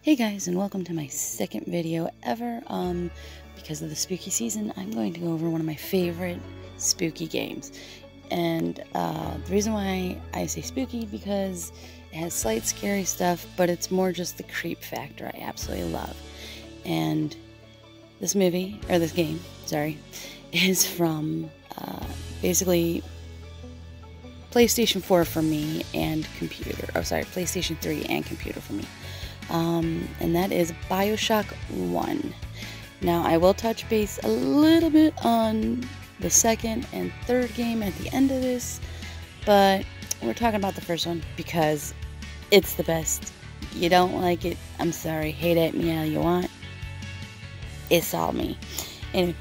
Hey guys, and welcome to my second video ever. Because of the spooky season, I'm going to go over one of my favorite spooky games. And the reason why I say spooky, because it has slight scary stuff, but it's more just the creep factor I absolutely love. And this game, is from basically PlayStation 4 for me and computer. Oh, sorry, PlayStation 3 and computer for me. And that is Bioshock 1. Now, I will touch base a little bit on the second and third game at the end of this, but we're talking about the first one because it's the best. You don't like it, I'm sorry, hate at me all you want. It's all me. Anyway,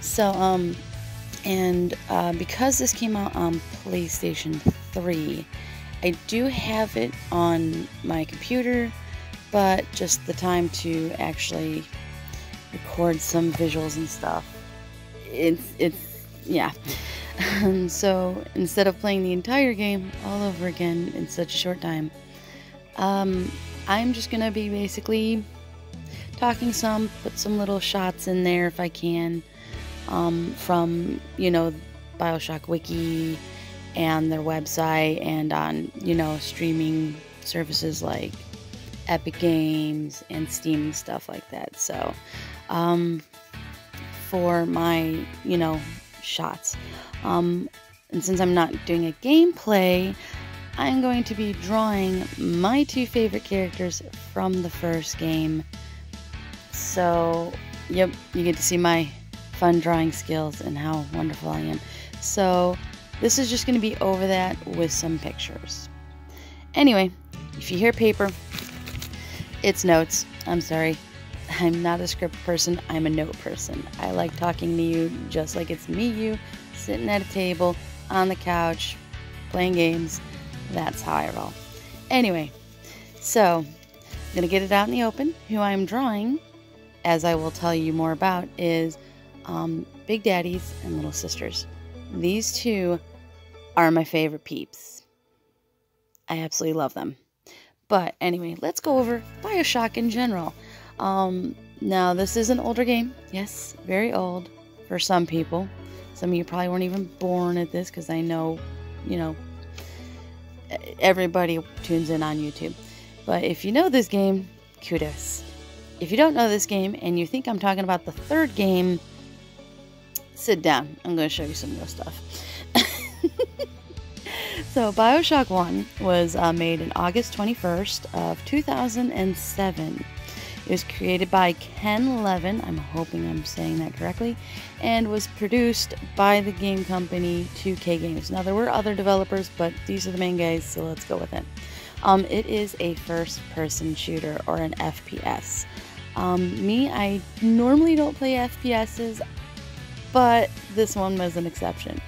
so, because this came out on PlayStation 3, I do have it on my computer, but just the time to actually record some visuals and stuff, yeah. So instead of playing the entire game all over again in such a short time, I'm just gonna be basically talking put some little shots in there if I can, from, Bioshock Wiki and their website, and on, streaming services like Epic Games and Steam and stuff like that. So, for my, shots. And since I'm not doing a gameplay, I'm going to be drawing my two favorite characters from the first game. So, yep, you get to see my fun drawing skills and how wonderful I am. So, this is just going to be over that with some pictures. Anyway, if you hear paper, it's notes. I'm sorry. I'm not a script person. I'm a note person. I like talking to you just like it's me, you, sitting at a table, on the couch, playing games. That's how I roll. Anyway, so I'm going to get it out in the open. Who I'm drawing, as I will tell you more about, is Big Daddies and Little Sisters. These two are my favorite peeps. I absolutely love them. But anyway, let's go over Bioshock in general. Now, this is an older game. Yes, very old for some people. Some of you probably weren't even born at this, because I know, everybody tunes in on YouTube. But if you know this game, kudos. If you don't know this game and you think I'm talking about the third game, sit down. I'm going to show you some real stuff. So, Bioshock 1 was made in August 21st of 2007. It was created by Ken Levin, I'm hoping I'm saying that correctly, and was produced by the game company 2K Games. Now, there were other developers, but these are the main guys, so let's go with it. It is a first-person shooter, or an FPS. I normally don't play FPSs, but this one was an exception.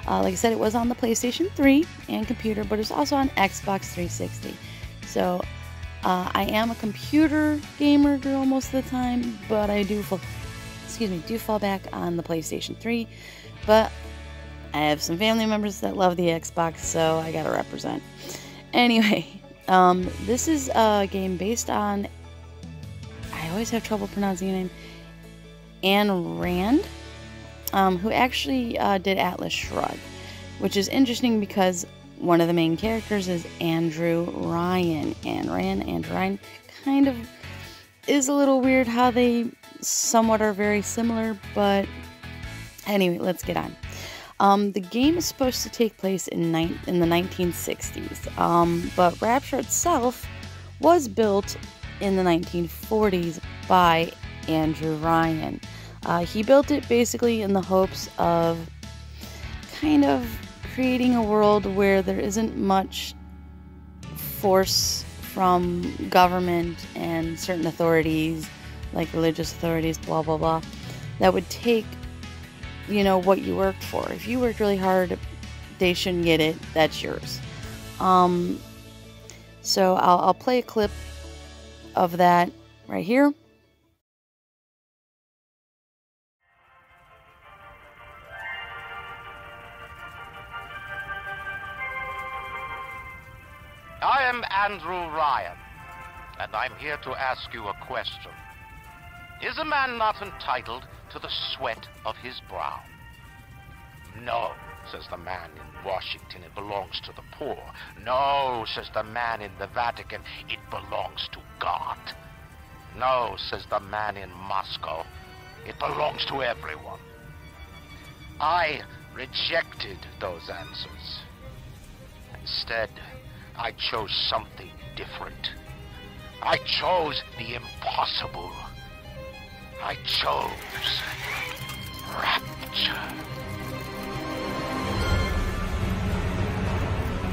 Like I said, it was on the PlayStation 3 and computer, but it's also on Xbox 360. So, I am a computer gamer girl most of the time, but I do fall back on the PlayStation 3. But I have some family members that love the Xbox, so I gotta represent. Anyway, this is a game based on, I always have trouble pronouncing her name, Ayn Rand. Who actually did Atlas Shrugged, which is interesting because one of the main characters is Andrew Ryan. Andrew Ryan kind of is a little weird how they somewhat are very similar, but anyway, let's get on. The game is supposed to take place in the 1960s, but Rapture itself was built in the 1940s by Andrew Ryan. He built it basically in the hopes of kind of creating a world where there isn't much force from government and certain authorities, like religious authorities, blah, blah, blah, that would take, what you worked for. If you worked really hard, they shouldn't get it. That's yours. So I'll play a clip of that right here. I am Andrew Ryan, and I'm here to ask you a question. Is a man not entitled to the sweat of his brow? No, says the man in Washington, it belongs to the poor. No, says the man in the Vatican, it belongs to God. No, says the man in Moscow, it belongs to everyone. I rejected those answers. Instead, I chose something different. I chose the impossible. I chose Rapture.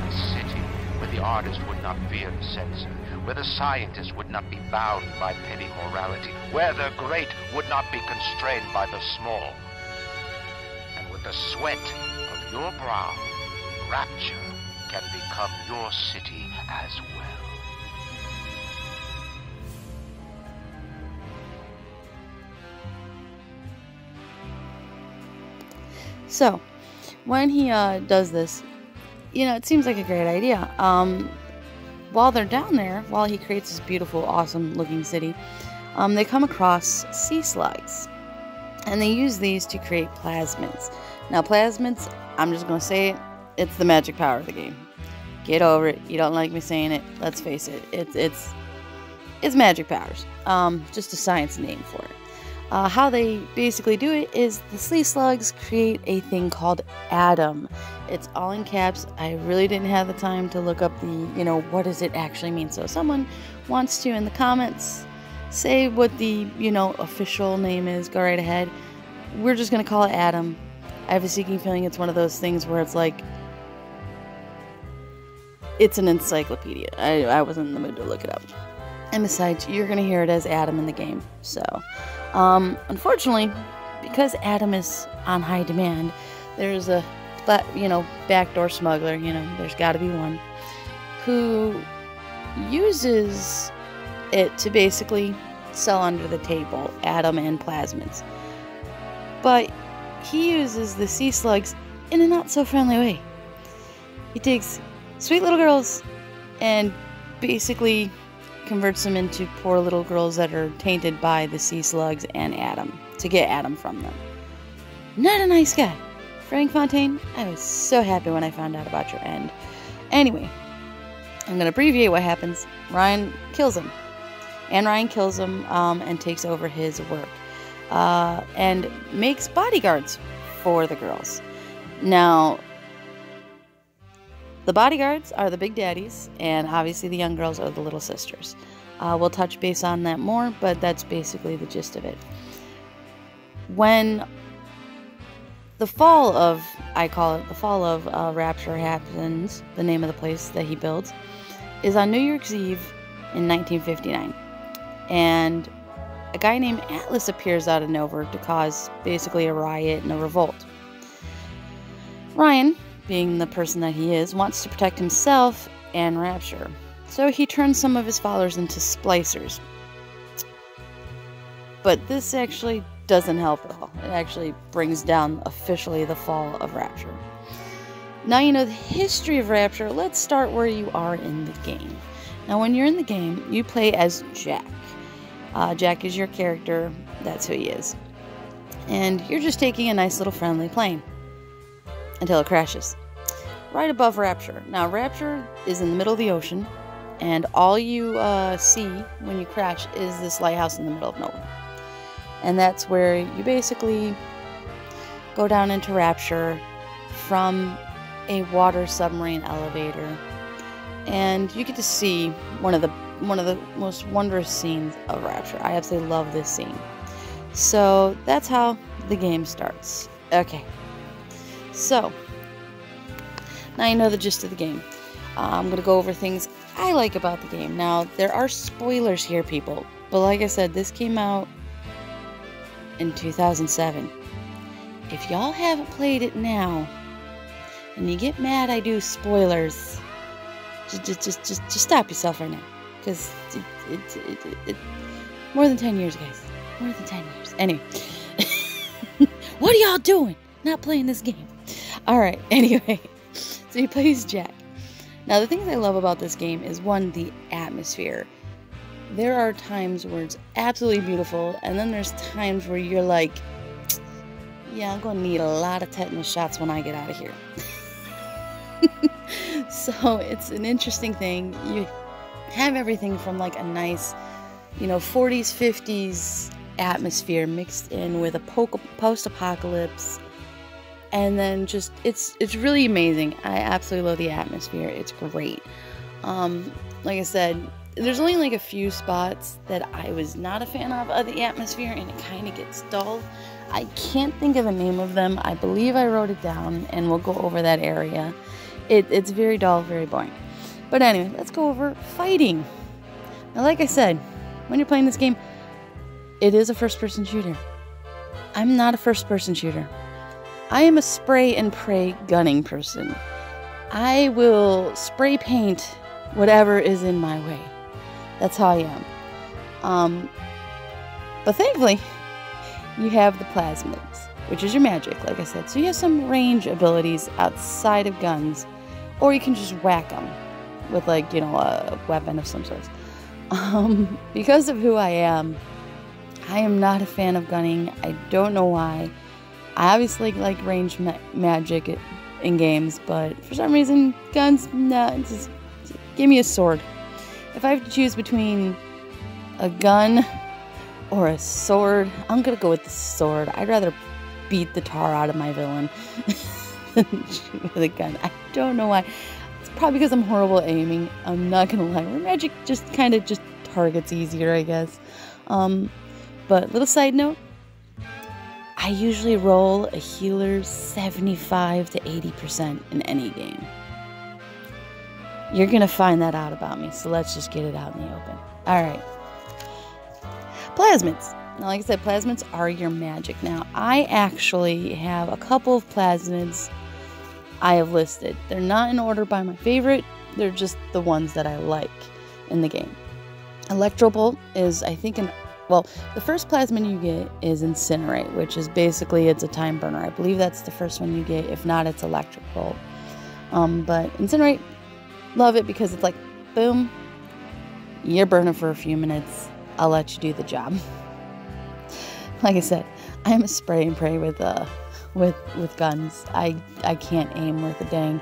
A city where the artist would not fear the censor, where the scientist would not be bound by petty morality, where the great would not be constrained by the small. And with the sweat of your brow, Rapture can become your city as well. So, when he does this, it seems like a great idea. While they're down there, while he creates this beautiful, awesome-looking city, they come across sea slugs. And they use these to create plasmids. Now, plasmids, I'm just going to say it, it's the magic power of the game. Get over it. You don't like me saying it. Let's face it. It's magic powers. Just a science name for it. How they basically do it is the sea slugs create a thing called atom. It's all in caps. I really didn't have the time to look up the, what does it actually mean. So if someone wants to in the comments say what the, official name is, go right ahead. We're just going to call it atom. I have a sneaking feeling it's one of those things where it's like, it's an encyclopedia. I wasn't in the mood to look it up. And besides, you're going to hear it as atom in the game. So, unfortunately, because atom is on high demand, there's a, backdoor smuggler, there's got to be one, who uses it to basically sell under the table atom and plasmids. But he uses the sea slugs in a not-so-friendly way. He takes sweet little girls and basically converts them into poor little girls that are tainted by the sea slugs and atom to get atom from them. Not a nice guy. Frank Fontaine, I was so happy when I found out about your end. Anyway, I'm going to abbreviate what happens. Ryan kills him. And Ryan kills him and takes over his work. And makes bodyguards for the girls. Now, the bodyguards are the big daddies, and obviously the young girls are the little sisters. We'll touch base on that more, but that's basically the gist of it. When the fall of, I call it the fall of Rapture happens, the name of the place that he builds, is on New Year's Eve in 1959. And a guy named Atlas appears out of nowhere to cause basically a riot and a revolt. Ryan, being the person that he is, wants to protect himself and Rapture. So he turns some of his followers into splicers. But this actually doesn't help at all. It actually brings down officially the fall of Rapture. Now you know the history of Rapture, let's start where you are in the game. Now when you're in the game, you play as Jack. Jack is your character, that's who he is. And you're just taking a nice little friendly plane until it crashes. Right above Rapture. Now Rapture is in the middle of the ocean, and all you see when you crash is this lighthouse in the middle of nowhere. And that's where you basically go down into Rapture from a water submarine elevator, and you get to see one of the most wondrous scenes of Rapture. I absolutely love this scene. So that's how the game starts. Okay, so now you know the gist of the game. I'm going to go over things I like about the game. Now, there are spoilers here, people. But like I said, this came out in 2007. If y'all haven't played it now, and you get mad I do spoilers, just stop yourself right now. Because it more than 10 years, guys. More than 10 years. Anyway. What are y'all doing? Not playing this game. Alright, anyway. So he plays Jack. Now, the things I love about this game is, one, the atmosphere. there are times where it's absolutely beautiful, and then there's times where you're like, yeah, I'm gonna need a lot of tetanus shots when I get out of here. So it's an interesting thing. You have everything from like a nice, 40s, 50s atmosphere mixed in with a post-apocalypse, and then just it's really amazing. I absolutely love the atmosphere. It's great. Like I said, there's only like a few spots that I was not a fan of the atmosphere, and it kind of gets dull. I can't think of the name of them. I believe I wrote it down, and we'll go over that area. It's very dull, very boring. But anyway, let's go over fighting. Now, like I said, when you're playing this game, it is a first-person shooter. I'm not a first-person shooter. I am a spray and pray gunning person. I will spray paint whatever is in my way. That's how I am. But thankfully, you have the plasmids, which is your magic, like I said. So you have some range abilities outside of guns, or you can just whack them with, like, a weapon of some sort. Because of who I am not a fan of gunning. I don't know why. I obviously like range magic in games, but for some reason, guns, nah, just give me a sword. If I have to choose between a gun or a sword, I'm gonna go with the sword. I'd rather beat the tar out of my villain than shoot with a gun. I don't know why. It's probably because I'm horrible at aiming. I'm not gonna lie. Where magic just kind of just targets easier, I guess. But little side note, I usually roll a healer 75 to 80% in any game. You're gonna find that out about me, so let's just get it out in the open. Alright. Plasmids. Now, like I said, plasmids are your magic. Now, I actually have a couple of plasmids I have listed. They're not in order by my favorite. They're just the ones that I like in the game. Electrobolt is, I think, the first plasmid you get is Incinerate, which is basically, it's a time burner. I believe that's the first one you get. If not, it's Electric Bolt. But Incinerate, love it because it's like, boom, you're burning for a few minutes. I'll let you do the job. Like I said, I'm a spray and pray with guns. I can't aim worth a dang.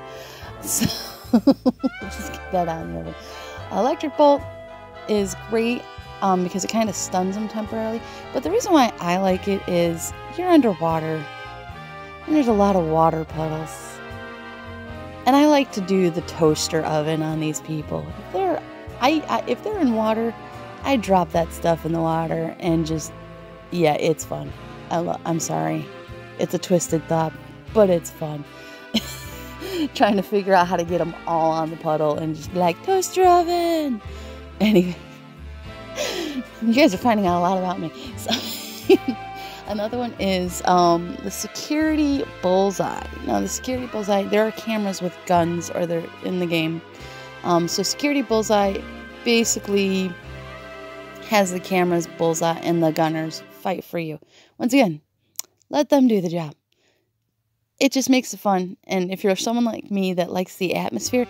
So just get that out in the open. Electric Bolt is great because it kind of stuns them temporarily. But the reason why I like it is you're underwater and there's a lot of water puddles. And I like to do the toaster oven on these people. If they're in water, I drop that stuff in the water and just, yeah, it's fun. I'm sorry. It's a twisted thought, but it's fun. Trying to figure out how to get them all on the puddle and just be like, toaster oven! Anyway, you guys are finding out a lot about me. So, another one is the security bullseye. Now, the security bullseye, there are cameras with guns, or they're in the game. So security bullseye basically has the cameras, bullseye, and the gunners fight for you. Once again, let them do the job. It just makes it fun. And if you're someone like me that likes the atmosphere,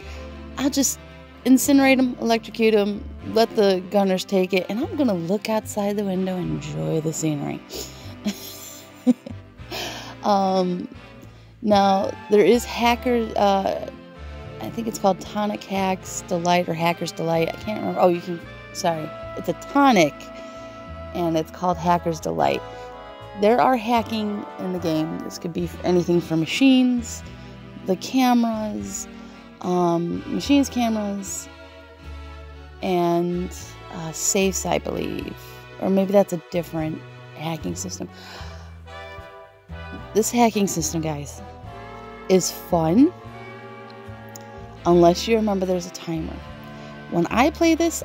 I'll just incinerate them, electrocute them, let the gunners take it, and I'm going to look outside the window and enjoy the scenery. Now, there is Hackers, I think it's called Tonic Hacks Delight or Hacker's Delight. I can't remember. It's a tonic, and it's called Hacker's Delight. There are hacking in the game. This could be anything from machines, the cameras, machines, cameras, and safes, I believe. Or maybe that's a different hacking system. This hacking system, guys, is fun. Unless you remember there's a timer. When I play this,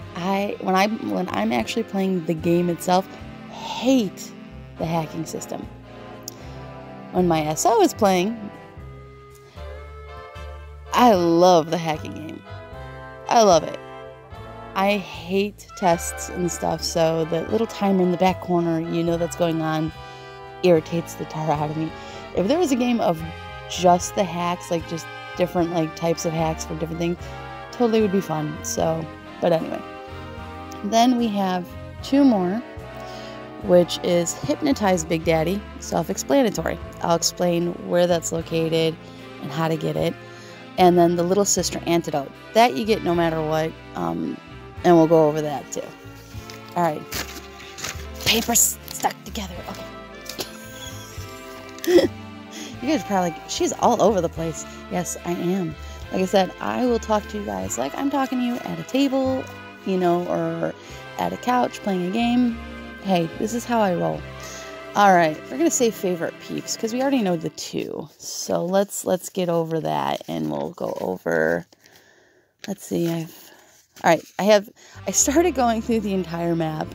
when I'm actually playing the game itself, hate the hacking system. When my SO is playing, I love the hacking game. I love it. I hate tests and stuff, so the little timer in the back corner, that's going on, irritates the tar out of me. If there was a game of just the hacks, like just different types of hacks for different things, totally would be fun. So, but anyway, Then we have 2 more, which is Hypnotize Big Daddy, self-explanatory. I'll explain where that's located and how to get it. And then the Little Sister Antidote. That you get no matter what, and we'll go over that too. Alright. Papers stuck together. Okay. You guys are probably, she's all over the place. Yes, I am. Like I said, I will talk to you guys like I'm talking to you at a table, you know, or at a couch playing a game. Hey, this is how I roll. Alright, we're going to say favorite peeps because we already know the 2. So let's get over that and we'll go over, let's see, I started going through the entire map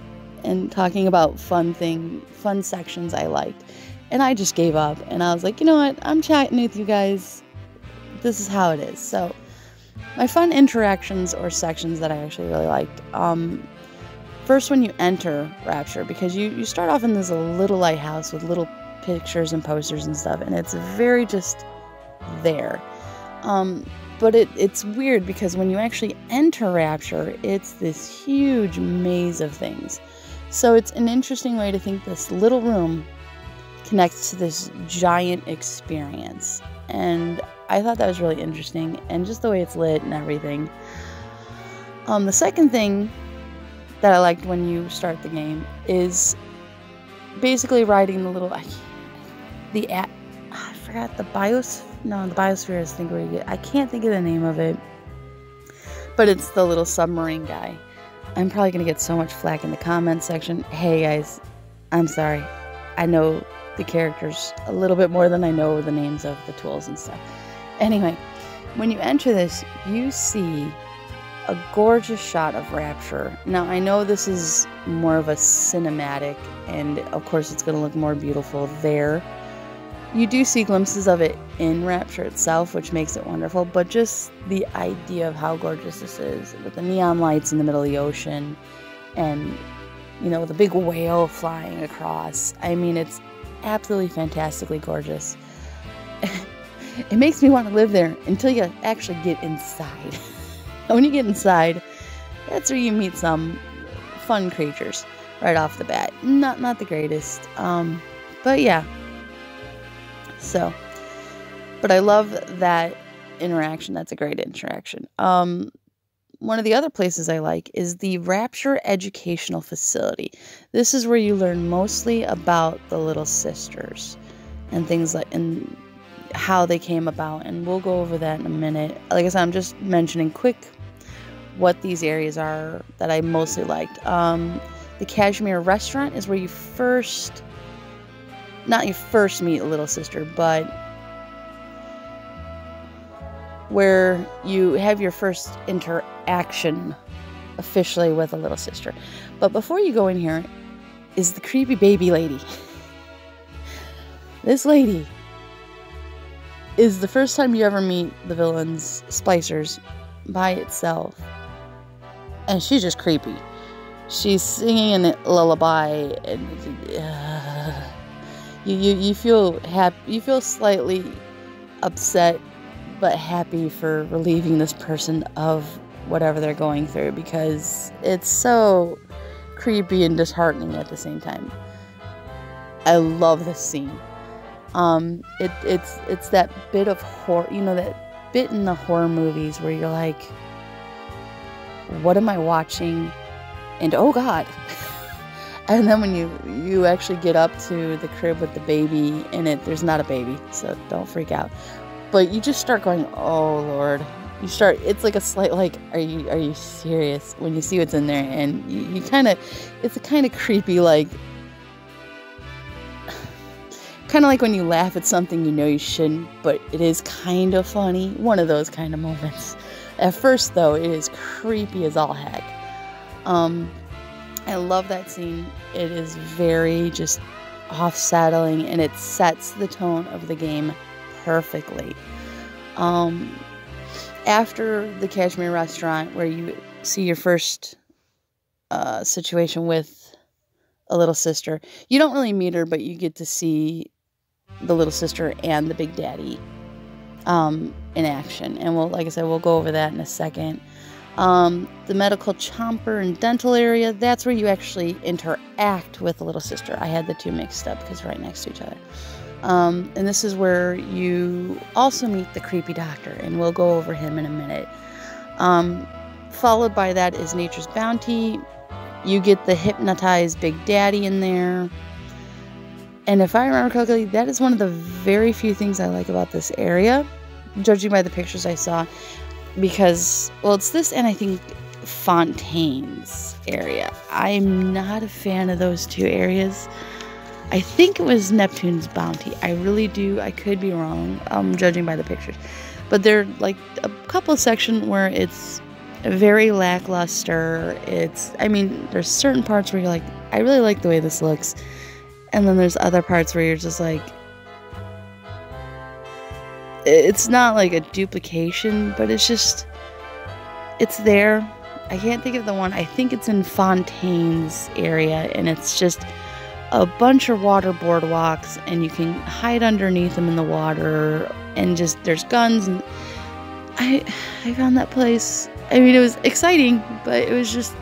and talking about fun sections I liked. And I just gave up and I was like, you know what, I'm chatting with you guys. This is how it is. So my fun interactions or sections that I actually really liked. First, when you enter Rapture, because you start off in this little lighthouse with little pictures and posters and stuff, and it's very just there. But it's weird because when you actually enter Rapture, it's this huge maze of things. So it's an interesting way to think this little room connects to this giant experience. And I thought that was really interesting, and just the way it's lit and everything. The second thing that I liked when you start the game is basically riding the little, I forgot the biosphere is where you get, I can't think of the name of it, but it's the little submarine guy. I'm probably going to get so much flack in the comments section. Hey guys, I'm sorry. I know the characters a little bit more than I know the names of the tools and stuff. Anyway, when you enter this, you see a gorgeous shot of Rapture. Now, I know this is more of a cinematic, and of course it's going to look more beautiful there. You do see glimpses of it in Rapture itself, which makes it wonderful, but just the idea of how gorgeous this is, with the neon lights in the middle of the ocean, and, you know, the big whale flying across. I mean, it's absolutely fantastically gorgeous. It makes me want to live there until you actually get inside. When you get inside, that's where you meet some fun creatures right off the bat. Not the greatest, but yeah. So, but I love that interaction. That's a great interaction. One of the other places I like is the Rapture Educational Facility. This is where you learn mostly about the Little Sisters and things like, and how they came about, and we'll go over that in a minute. Like I said, I'm just mentioning quick what these areas are that I mostly liked. The Kashmir Restaurant is where you not you first meet a Little Sister, but where you have your first interaction officially with a Little Sister. But before you go in here is the creepy baby lady. This lady is the first time you ever meet the villains, Splicers, by itself. And she's just creepy. She's singing a lullaby, and you feel happy. You feel slightly upset, but happy for relieving this person of whatever they're going through, because it's so creepy and disheartening at the same time. I love this scene. It's that bit of horror, you know, that bit in the horror movies where you're like, what am I watching? And oh God. And then when you actually get up to the crib with the baby in it, there's not a baby, so don't freak out. But you just start going, oh Lord. It's like a slight, like, are you serious? When you see what's in there, and you kind of, it's a kind of creepy, like, kind of like when you laugh at something you know you shouldn't, but it is kind of funny. One of those kind of moments. At first, though, it is creepy as all heck. I love that scene. It is very just off-settling, and it sets the tone of the game perfectly. After the Kashmir Restaurant, where you see your first situation with a Little Sister, you don't really meet her, but you get to see the Little Sister and the Big Daddy in action. And like I said, we'll go over that in a second. The medical chomper and dental area, that's where you actually interact with the little sister. I had the two mixed up because they're right next to each other. And this is where you also meet the creepy doctor, and we'll go over him in a minute. Followed by that is Nature's Bounty. You get the hypnotized Big Daddy in there. And if I remember correctly, that is one of the very few things I like about this area, judging by the pictures I saw. Because, well, it's this and I think Fontaine's area. I'm not a fan of those two areas. I think it was Neptune's Bounty. I really do. I could be wrong, judging by the pictures. But there are like a couple of sections where it's very lackluster. There's certain parts where you're like, I really like the way this looks. And then there's other parts where you're just like, it's not like a duplication, but it's just, it's there. I can't think of the one. I think it's in Fontaine's area, and it's just a bunch of water boardwalks, and you can hide underneath them in the water, and just, there's guns, and I found that place, it was exciting, but it was just,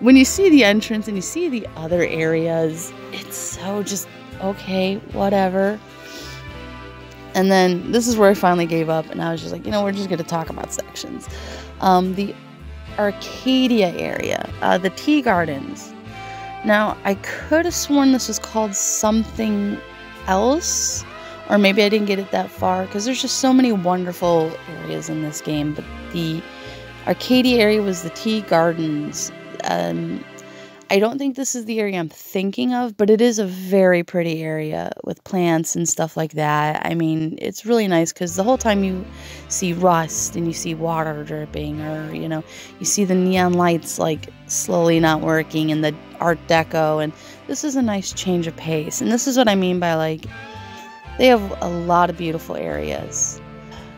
when you see the entrance and you see the other areas, it's so just, okay, whatever. And then this is where I finally gave up, and I was just like, we're just going to talk about sections. The Arcadia area, the tea gardens. Now, I could have sworn this was called something else, or maybe I didn't get it that far, because there's just so many wonderful areas in this game. But the Arcadia area was the tea gardens. I don't think this is the area I'm thinking of, but it is a very pretty area with plants and stuff like that. It's really nice because the whole time you see rust and you see water dripping, or, you see the neon lights like slowly not working and the Art Deco, and this is a nice change of pace. And this is what I mean by, like, they have a lot of beautiful areas.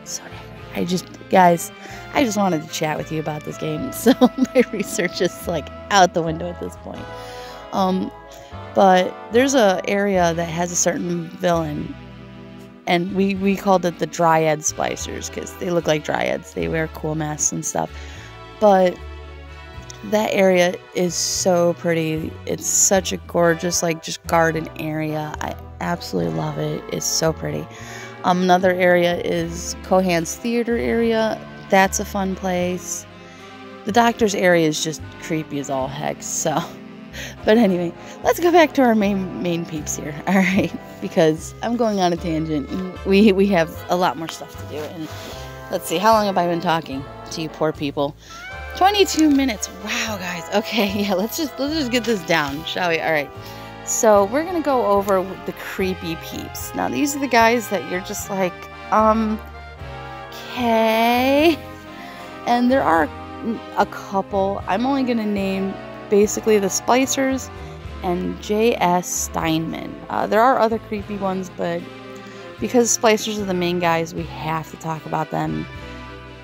Sorry, I just wanted to chat with you about this game, so my research is like out the window at this point. But there's a area that has a certain villain, and we called it the Dryad Splicers because they look like dryads. They wear cool masks and stuff. But that area is so pretty. It's such a gorgeous, like, just garden area. I absolutely love it. It's so pretty. Another area is Cohan's Theater area. That's a fun place. The doctor's area is just creepy as all heck, so. But anyway, let's go back to our main peeps here, alright? Because I'm going on a tangent. We have a lot more stuff to do. And let's see, how long have I been talking to you poor people? 22 minutes. Wow, guys. Okay, yeah, let's just get this down, shall we? Alright. So we're gonna go over the creepy peeps. Now, these are the guys that you're just like, okay. And there are a couple. I'm only going to name basically the Splicers and J.S. Steinman. There are other creepy ones, but because Splicers are the main guys, we have to talk about them.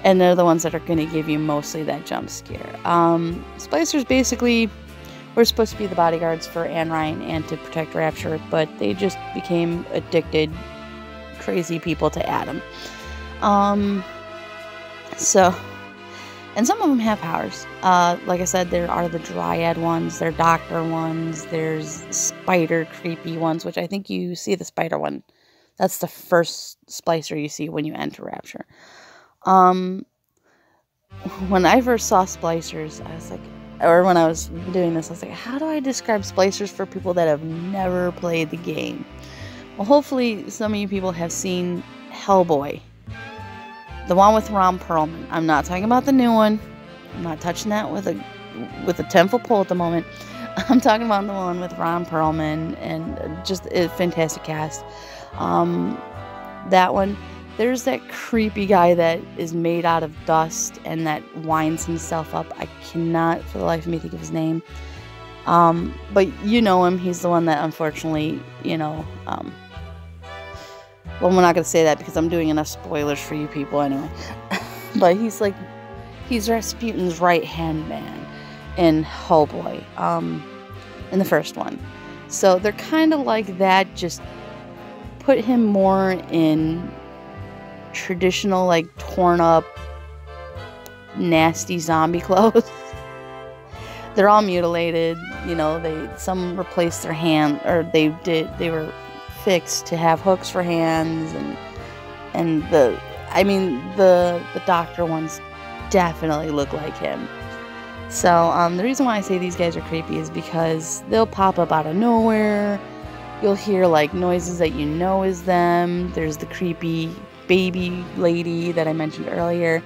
And they're the ones that are going to give you mostly that jump scare. Splicers basically were supposed to be the bodyguards for Anne Ryan and to protect Rapture, but they just became addicted, crazy people to Adam. And some of them have powers. Like I said, there are the Dryad ones, there are Doctor ones, there's Spider creepy ones, which I think you see the Spider one. That's the first Splicer you see when you enter Rapture. When I first saw Splicers, I was like, or when I was doing this, I was like, how do I describe Splicers for people that have never played the game? Well, hopefully some of you people have seen Hellboy. The one with Ron Perlman. I'm not talking about the new one. I'm not touching that with a 10-foot pole at the moment. I'm talking about the one with Ron Perlman and just a fantastic cast. That one. There's that creepy guy that is made out of dust and that winds himself up. I cannot for the life of me think of his name. But you know him. He's the one that unfortunately, well, we're not going to say that because I'm doing enough spoilers for you people anyway. But he's Rasputin's right-hand man in Hellboy, in the first one. So they're kind of like that, just put him more in traditional, like, torn up nasty zombie clothes. They're all mutilated. You know, some replaced their hand, or they were fixed to have hooks for hands, and the doctor ones definitely look like him. So the reason why I say these guys are creepy is because they'll pop up out of nowhere. You'll hear like noises that you know is them. There's the creepy baby lady that I mentioned earlier.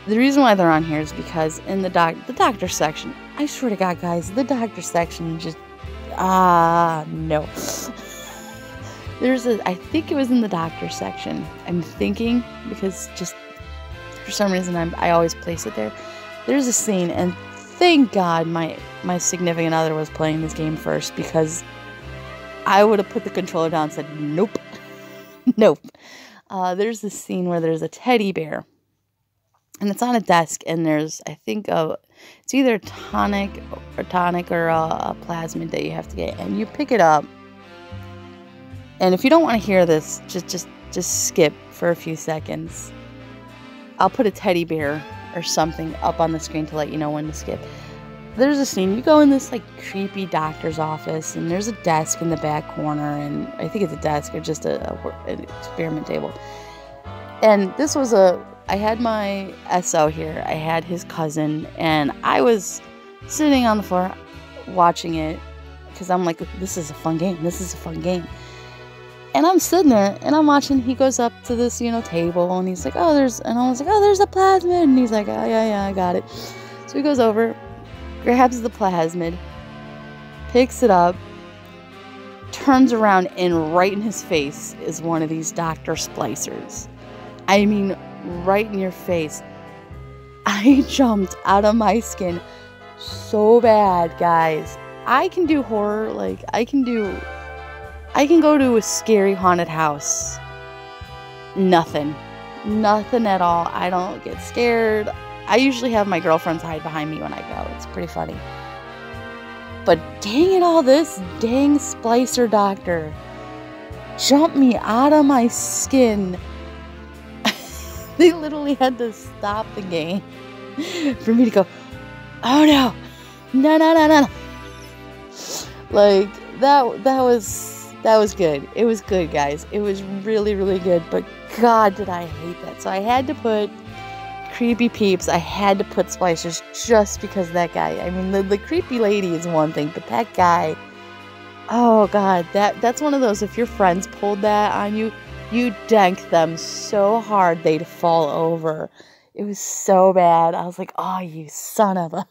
The reason why they're on here is because in the doctor section, I swear to God, guys, the doctor section just no. I think it was in the doctor section. I'm thinking, because just for some reason I always place it there. There's a scene, and thank God my significant other was playing this game first, because I would have put the controller down and said, nope. Nope. There's this scene where there's a teddy bear, and it's on a desk, and there's, I think, it's either a tonic or a plasmid that you have to get, and you pick it up. And if you don't want to hear this, just skip for a few seconds. I'll put a teddy bear or something up on the screen to let you know when to skip. There's a scene, you go in this like creepy doctor's office, and there's a desk in the back corner, and I think it's a desk or just an experiment table. And this was I had my SO here, I had his cousin, and I was sitting on the floor watching it, because I'm like, this is a fun game, And I'm sitting there, and I'm watching. He goes up to this, table, and he's like, and I was like, there's a plasmid. And he's like, oh, yeah, I got it. So he goes over, grabs the plasmid, picks it up, turns around, and right in his face is one of these doctor splicers. I mean, right in your face. I jumped out of my skin so bad, guys. I can do horror, I can go to a scary haunted house. Nothing at all. I don't get scared. I usually have my girlfriends hide behind me when I go. It's pretty funny. But dang it all, this dang splicer doctor jumped me out of my skin. They literally had to stop the game for me to go, oh no. No. Like, that was good. It was good, guys. It was really, really good. But God, did I hate that. So I had to put creepy peeps. I had to put splicers just because of that guy. I mean, the creepy lady is one thing, but that guy, oh God, that's one of those, if your friends pulled that on you, you danked them so hard they'd fall over. It was so bad. I was like, oh, you son of a...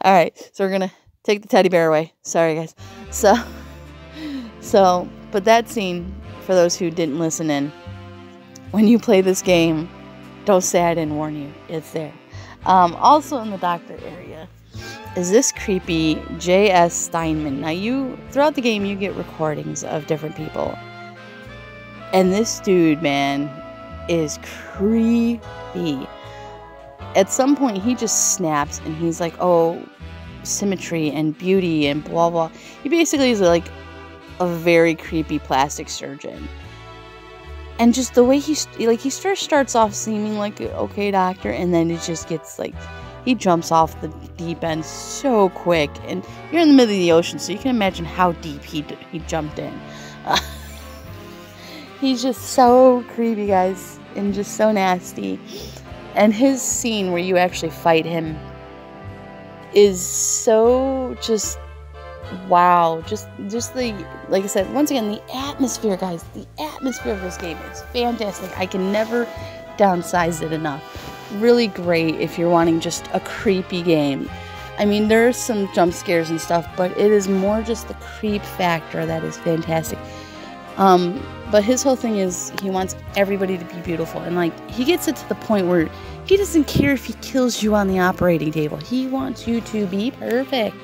All right, so we're going to take the teddy bear away. Sorry, guys. So, but that scene, for those who didn't listen in, when you play this game, don't say I didn't warn you. It's there. Also in the doctor area is this creepy J.S. Steinman. Now, throughout the game, you get recordings of different people. And this dude, man, is creepy. At some point, he just snaps, and he's like, oh, symmetry and beauty and blah, blah. He basically is like a very creepy plastic surgeon. And just the way he first starts off seeming like an okay doctor, and then it just gets like, he jumps off the deep end so quick. And you're in the middle of the ocean, so you can imagine how deep he jumped in. He's just so creepy, guys, and just so nasty. And his scene where you actually fight him is so just wow. Just the, like I said, once again, the atmosphere, guys. The atmosphere of this game is fantastic. I can never downsize it enough. Really great if you're wanting just a creepy game. I mean, there's some jump scares and stuff, but it is more just the creep factor that is fantastic. But his whole thing is he wants everybody to be beautiful. And, like, he gets it to the point where he doesn't care if he kills you on the operating table. He wants you to be perfect.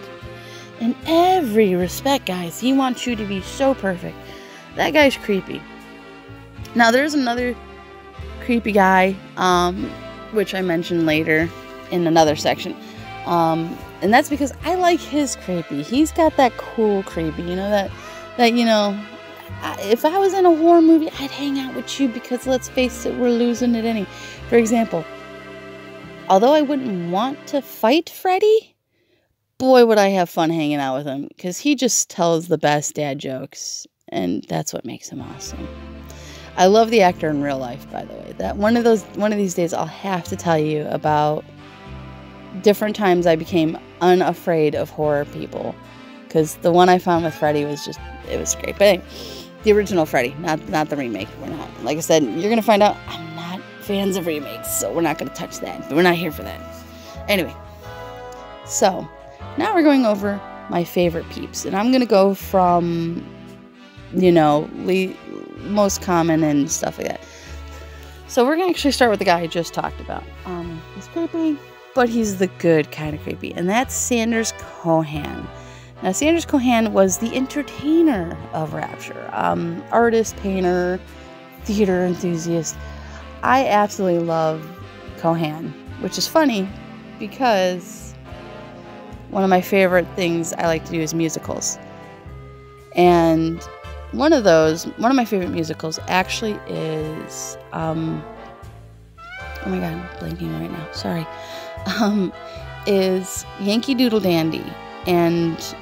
In every respect, guys. He wants you to be so perfect. That guy's creepy. Now, there's another creepy guy, which I mentioned later in another section. And that's because I like his creepy. He's got that cool creepy, if I was in a horror movie, I'd hang out with you because, let's face it, we're losing it any. For example, although I wouldn't want to fight Freddy, boy, would I have fun hanging out with him, because he just tells the best dad jokes, and that's what makes him awesome. I love the actor in real life, by the way. That one of these days I'll have to tell you about different times I became unafraid of horror people, because the one I found with Freddy was it was great. But anyway, the original Freddy, not the remake. We're not, like I said, you're gonna find out I'm not fans of remakes, so we're not gonna touch that. But we're not here for that. Anyway, so now we're going over my favorite peeps, and I'm gonna go from, you know, most common and stuff like that. So we're gonna actually start with the guy I just talked about. He's creepy, but he's the good kind of creepy, and that's Sanders Cohan. Now, Sanders Cohan was the entertainer of Rapture, artist, painter, theater enthusiast. I absolutely love Cohan, which is funny because one of my favorite things I like to do is musicals, and one of my favorite musicals actually is, oh my god, I'm blanking right now, sorry, is Yankee Doodle Dandy, and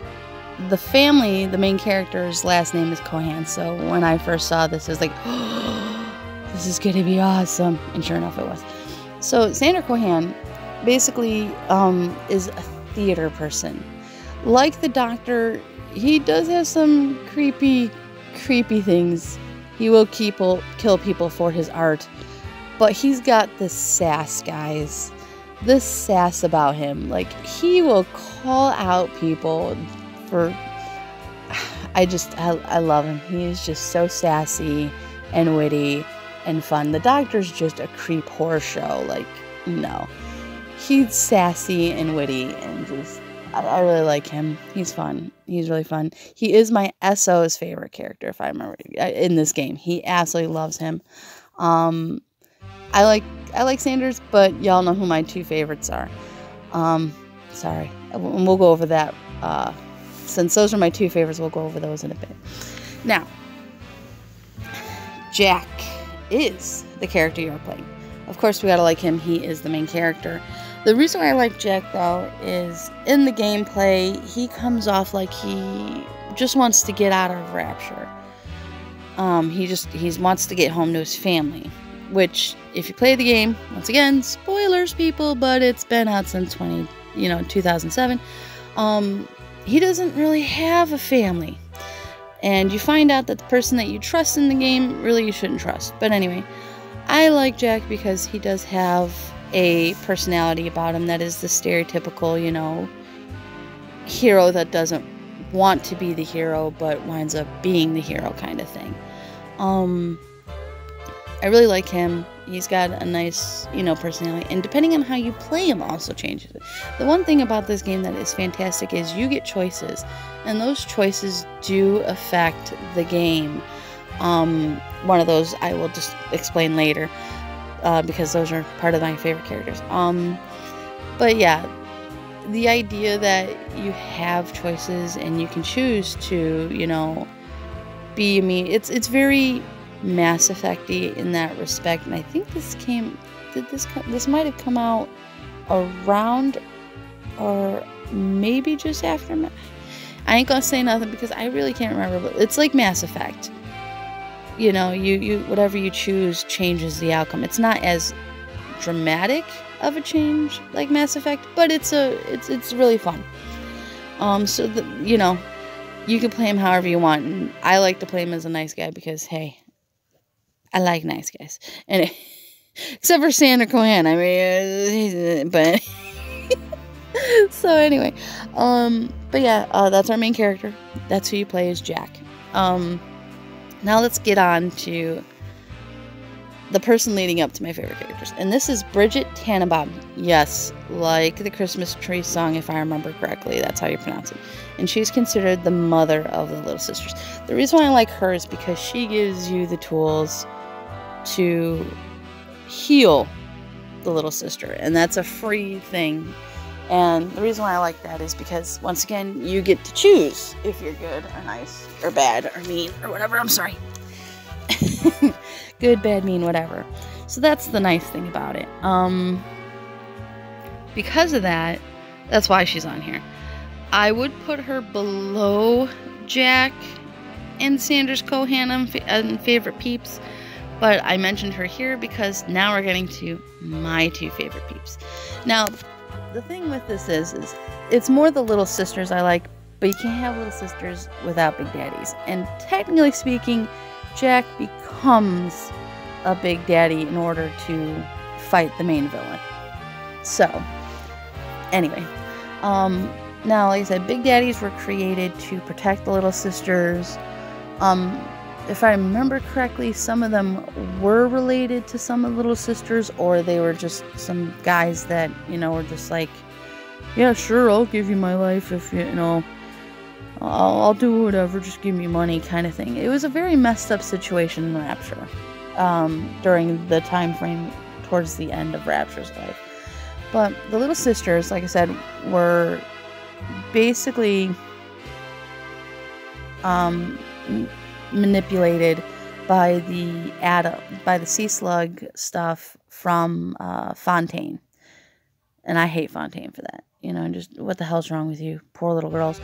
the family, the main character's last name is Cohan, so when I first saw this, I was like, oh, this is gonna be awesome, and sure enough it was. So Sanders Cohan basically is a theater person. Like the Doctor, he does have some creepy things. He will kill people for his art, but he's got this sass, guys. This sass about him. Like, he will call out people for... I love him. He is just so sassy and witty and fun. The Doctor's just a creep horror show. Like, no. He's sassy and witty and just... I really like him. He's fun. He's really fun. He is my SO's favorite character, if I remember, in this game. He absolutely loves him. I like Sanders, but y'all know who my two favorites are. Sorry. We'll go over that. Since those are my two favorites, we'll go over those in a bit. Now, Jack is the character you're playing. Of course, we gotta like him. He is the main character. The reason why I like Jack, though, is in the gameplay, he comes off like he just wants to get out of Rapture. He wants to get home to his family, which, if you play the game, once again, spoilers, people, but it's been out since 2007. He doesn't really have a family, and you find out that the person that you trust in the game, really you shouldn't trust. But anyway, I like Jack because he does have a personality about him that is the stereotypical, hero that doesn't want to be the hero but winds up being the hero kind of thing. I really like him. He's got a nice, personality, and depending on how you play him also changes it. The one thing about this game that is fantastic is you get choices, and those choices do affect the game. One of those I will just explain later. Because those are part of my favorite characters. But yeah, the idea that you have choices and you can choose to, be it's very Mass Effect-y in that respect. And I think this might have come out around or maybe just after. I ain't gonna say nothing because I really can't remember, but it's like Mass Effect. You whatever you choose changes the outcome. It's not as dramatic of a change like Mass Effect, but it's really fun. So you can play him however you want, and I like to play him as a nice guy because, hey, I like nice guys. And except for Sanders Cohan, but so anyway, but yeah, that's our main character. That's who you play as Jack. Now let's get on to the person leading up to my favorite characters. And this is Bridget Tannenbaum. Yes, like the Christmas tree song, if I remember correctly. That's how you pronounce it. And she's considered the mother of the Little Sisters. The reason why I like her is because she gives you the tools to heal the little sister. And that's a free thing. And the reason why I like that is because, once again, you get to choose if you're good or nice or bad or mean or whatever. I'm sorry. Good, bad, mean, whatever. So that's the nice thing about it. because of that, that's why she's on here. I would put her below Jack and Sanders Cohan and favorite peeps, but I mentioned her here because now we're getting to my 2 favorite peeps. Now, the thing with this is it's more the little sisters I like, but you can't have little sisters without big daddies. And technically speaking, Jack becomes a big daddy in order to fight the main villain. So, anyway, now, like I said, big daddies were created to protect the little sisters. If I remember correctly, some of them were related to some of the little sisters, or they were just some guys that, you know, were just like, yeah, sure, I'll give you my life if you know, I'll do whatever, just give me money kind of thing. It was a very messed up situation in Rapture, during the time frame towards the end of Rapture's life. But the little sisters, like I said, were basically manipulated by the sea slug stuff from Fontaine. And I hate Fontaine for that. You know, just what the hell's wrong with you, poor little girls.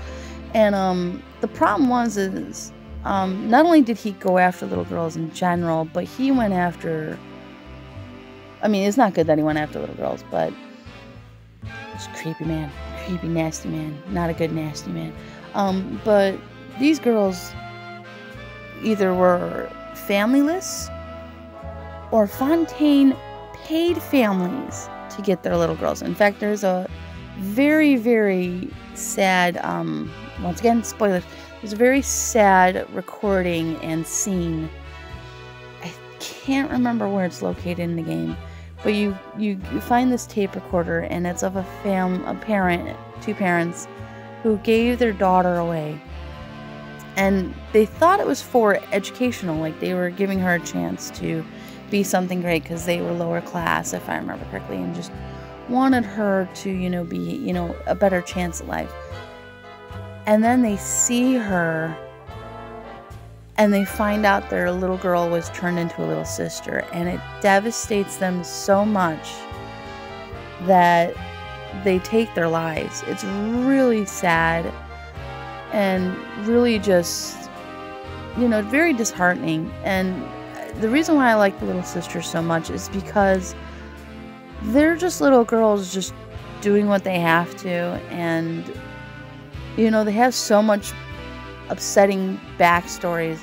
And the problem is not only did he go after little girls in general, but he went after, I mean, it's not good that he went after little girls, but it's creepy man, creepy nasty man, not a good nasty man. But these girls either were familyless, or Fontaine paid families to get their little girls. In fact, there's a very, very sad, once again, spoilers, there's a very sad recording and scene. I can't remember where it's located in the game, but you find this tape recorder, and it's of two parents who gave their daughter away. And they thought it was for educational, like they were giving her a chance to be something great because they were lower class, if I remember correctly, and just wanted her to, you know, be, you know, a better chance at life. And then they see her and they find out their little girl was turned into a little sister, and it devastates them so much that they take their lives. It's really sad and really just, you know, very disheartening. And the reason why I like the little sisters so much is because they're just little girls just doing what they have to, and, you know, they have so much upsetting backstories,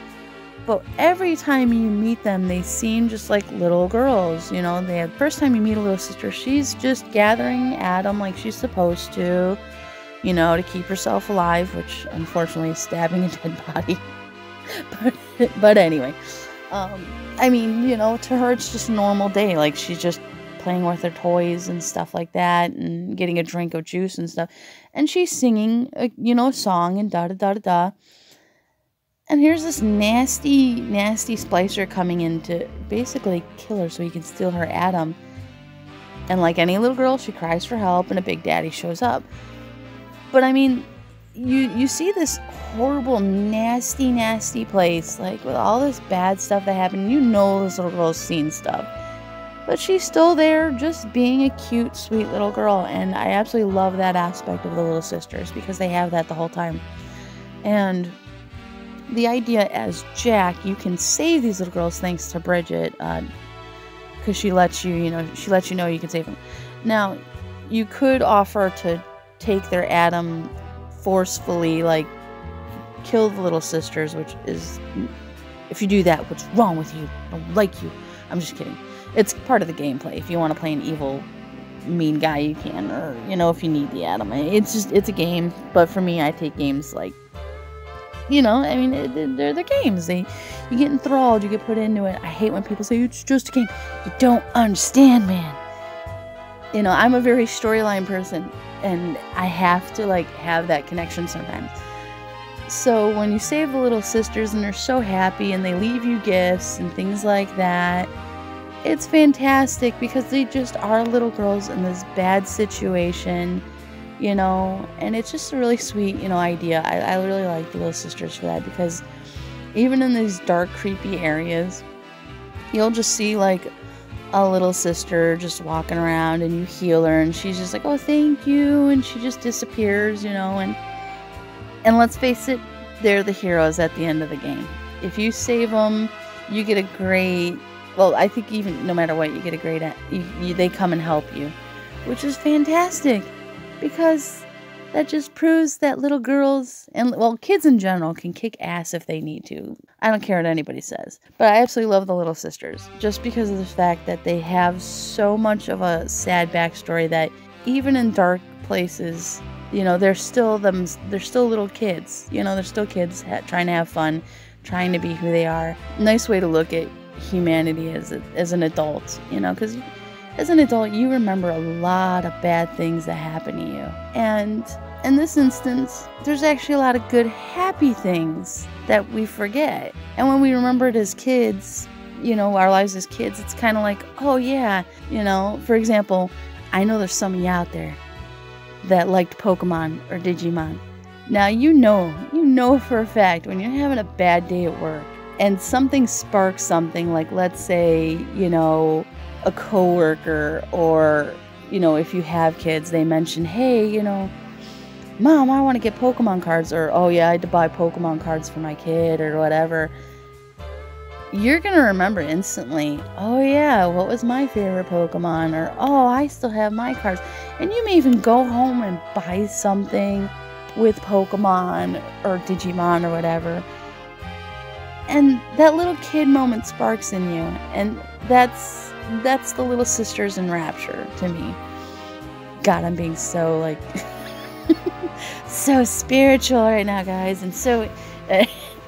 but every time you meet them, they seem just like little girls. You know, the first time you meet a little sister, she's just gathering Adam like she's supposed to, you know, to keep herself alive, which unfortunately is stabbing a dead body. but anyway, I mean, you know, to her it's just a normal day. Like, she's just playing with her toys and stuff like that, and getting a drink of juice and stuff, and she's singing a, you know, a song and da da da da da. And here's this nasty splicer coming in to basically kill her so he can steal her Adam. And like any little girl, she cries for help, and a big daddy shows up. But I mean, you see this horrible, nasty place, like, with all this bad stuff that happened. You know this little girl's seen stuff. But she's still there, just being a cute, sweet little girl. And I absolutely love that aspect of the little sisters, because they have that the whole time. And the idea as Jack, you can save these little girls thanks to Bridget, because she lets you know you can save them. Now, you could offer to take their Adam forcefully, like, kill the little sisters, which is, if you do that, what's wrong with you? I don't like you. I'm just kidding. It's part of the gameplay. If you want to play an evil, mean guy, you can, or, you know, if you need the Adam. It's a game, but for me, I take games like, you know, I mean, they're games. You get enthralled, you get put into it. I hate when people say, it's just a game. You don't understand, man. You know, I'm a very storyline person, and I have to, like, have that connection sometimes. So when you save the little sisters and they're so happy and they leave you gifts and things like that, it's fantastic, because they just are little girls in this bad situation, you know, and it's just a really sweet, you know, idea. I really like the little sisters for that, because even in these dark, creepy areas, you'll just see, like, a little sister just walking around and you heal her and she's just like, oh, thank you. And she just disappears, you know, and let's face it, they're the heroes at the end of the game. If you save them, you get a great, well, I think even no matter what, you get a great, they come and help you, which is fantastic because that just proves that little girls and, well, kids in general can kick ass if they need to. I don't care what anybody says. But I absolutely love the little sisters just because of the fact that they have so much of a sad backstory that even in dark places, you know, they're still little kids. You know, they're still kids trying to have fun, trying to be who they are. Nice way to look at humanity as an adult, you know, because as an adult, you remember a lot of bad things that happen to you. And in this instance, there's actually a lot of good, happy things that we forget. And when we remember it as kids, you know, our lives as kids, it's kind of like, oh yeah, you know, for example, I know there's some of you out there that liked Pokemon or Digimon. Now, you know for a fact when you're having a bad day at work and something sparks something, like let's say, you know, a coworker, or, you know, if you have kids, they mention, hey, you know, Mom, I want to get Pokemon cards, or, oh yeah, I had to buy Pokemon cards for my kid, or whatever. You're going to remember instantly, oh yeah, what was my favorite Pokemon, or, oh, I still have my cards. And you may even go home and buy something with Pokemon or Digimon or whatever. And that little kid moment sparks in you, and that's the little sisters in Rapture to me. God, I'm being so, like, so spiritual right now, guys. And so,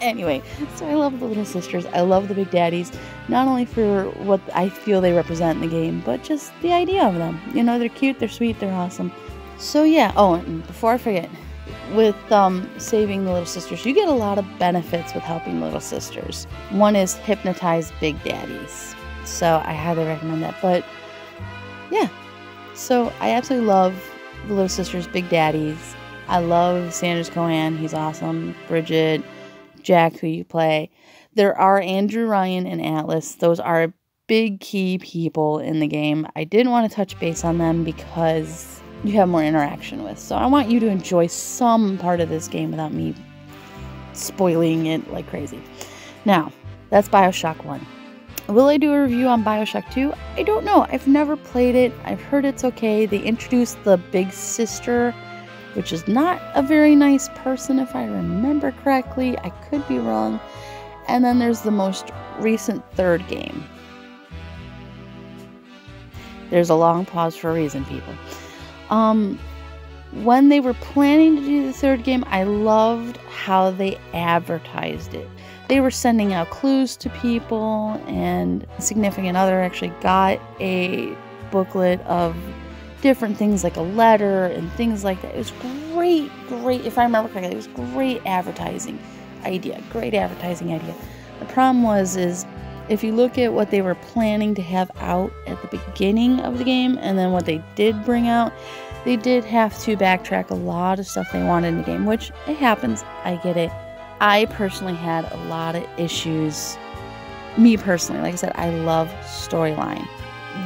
anyway, so I love the little sisters. I love the big daddies, not only for what I feel they represent in the game, but just the idea of them. You know, they're cute, they're sweet, they're awesome. So, yeah. Oh, and before I forget, with saving the little sisters, you get a lot of benefits with helping little sisters. One is hypnotize big daddies. So I highly recommend that. But yeah, so I absolutely love the little sisters, big daddies. I love Sanders Cohen. He's awesome. Bridget, Jack, who you play. There are Andrew, Ryan, and Atlas. Those are big key people in the game. I didn't want to touch base on them because you have more interaction with. So I want you to enjoy some part of this game without me spoiling it like crazy. Now, that's Bioshock 1. Will I do a review on Bioshock 2? I don't know. I've never played it. I've heard it's okay. They introduced the big sister, which is not a very nice person if I remember correctly. I could be wrong. And then there's the most recent third game. There's a long pause for a reason, people. When they were planning to do the third game, I loved how they advertised it. They were sending out clues to people, and a significant other actually got a booklet of different things like a letter and things like that. It was great, if I remember correctly, it was great advertising idea. The problem is if you look at what they were planning to have out at the beginning of the game and then what they did bring out, they did have to backtrack a lot of stuff they wanted in the game, which it happens. I get it. I personally had a lot of issues. Me personally, like I said, I love storyline.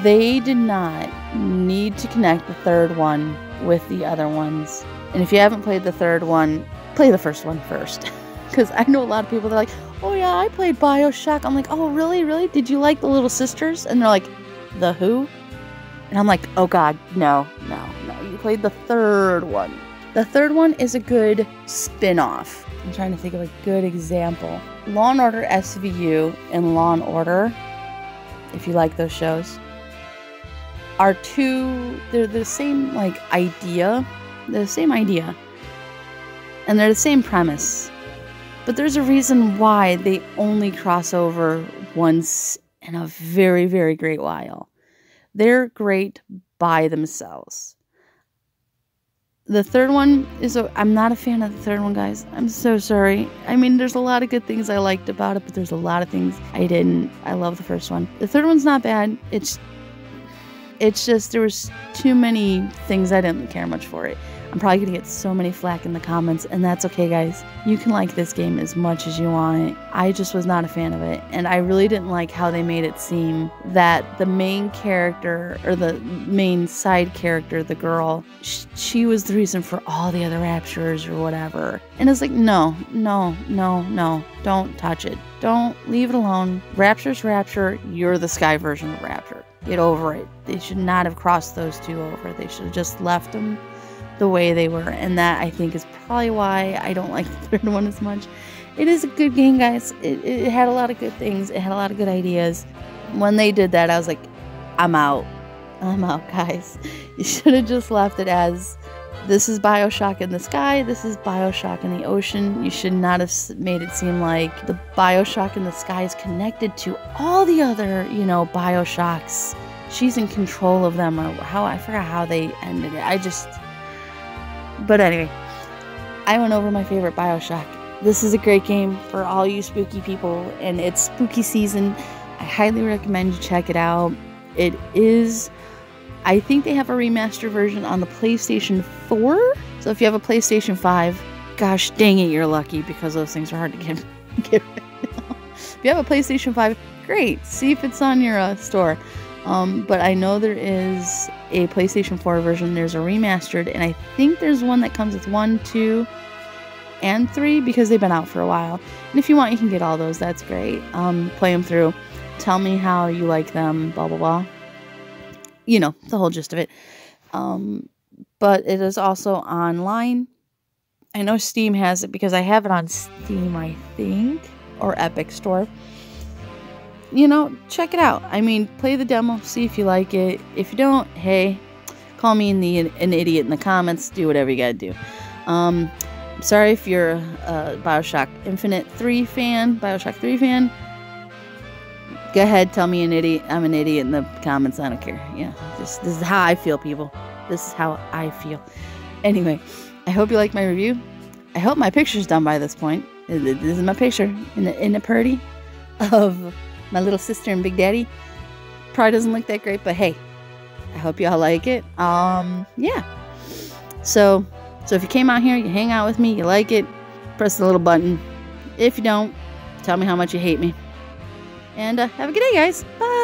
They did not need to connect the third one with the other ones. And if you haven't played the third one, play the first one first. Because I know a lot of people that are like, oh yeah, I played Bioshock. I'm like, oh really? Did you like the little sisters? And they're like, the who? And I'm like, oh god, no. You played the third one. The third one is a good spin-off. I'm trying to think of a good example. Law & Order SVU and Law & Order, if you like those shows, are they're the same, like, idea. They're the same idea. And they're the same premise. But there's a reason why they only cross over once in a very, very great while. They're great by themselves. The third one I'm not a fan of the third one, guys. I'm so sorry. I mean, there's a lot of good things I liked about it, but there's a lot of things I didn't. I love the first one. The third one's not bad. It's just there was too many things I didn't care much for it. I'm probably going to get so many flack in the comments, and that's okay, guys. You can like this game as much as you want. I just was not a fan of it, and I really didn't like how they made it seem that the main character, or the main side character, the girl, she was the reason for all the other Raptures or whatever. And it's like, no, don't touch it. Don't, leave it alone. Rapture's Rapture, you're the Sky version of Rapture. Get over it. They should not have crossed those two over. They should have just left them the way they were. And that, I think, is probably why I don't like the third one as much. It is a good game, guys. It had a lot of good things. It had a lot of good ideas. When they did that, I was like, I'm out. I'm out, guys. You should have just left it as, this is Bioshock in the sky, this is Bioshock in the ocean. You should not have made it seem like the Bioshock in the sky is connected to all the other, you know, Bioshocks. She's in control of them, or how, I forgot how they ended it. But anyway, I went over my favorite Bioshock. This is a great game for all you spooky people, and it's spooky season. I highly recommend you check it out. It is, I think they have a remastered version on the PlayStation 4. So if you have a PlayStation 5, gosh dang it, you're lucky, because those things are hard to get rid of. If you have a PlayStation 5, great. See if it's on your store. But I know there is a PlayStation 4 version. There's a remastered, and I think there's one that comes with 1, 2, and 3, because they've been out for a while. And if you want, you can get all those. That's great. Play them through. Tell me how you like them, blah, blah, blah. You know, the whole gist of it. But it is also online. I know Steam has it, because I have it on Steam, I think, or Epic Store. You know, check it out. I mean, play the demo, see if you like it. If you don't, hey, call me an idiot in the comments. Do whatever you gotta do. Sorry if you're a Bioshock Infinite 3 fan, Bioshock 3 fan. Go ahead, tell me I'm an idiot in the comments. I don't care. Yeah, this is how I feel, people. This is how I feel. Anyway, I hope you like my review. I hope my picture's done by this point. This is my picture in the party of my little sister and Big Daddy. Probably doesn't look that great, but hey, I hope y'all like it. Yeah. So if you came out here, you hang out with me, you like it, press the little button. If you don't, tell me how much you hate me. And have a good day, guys. Bye.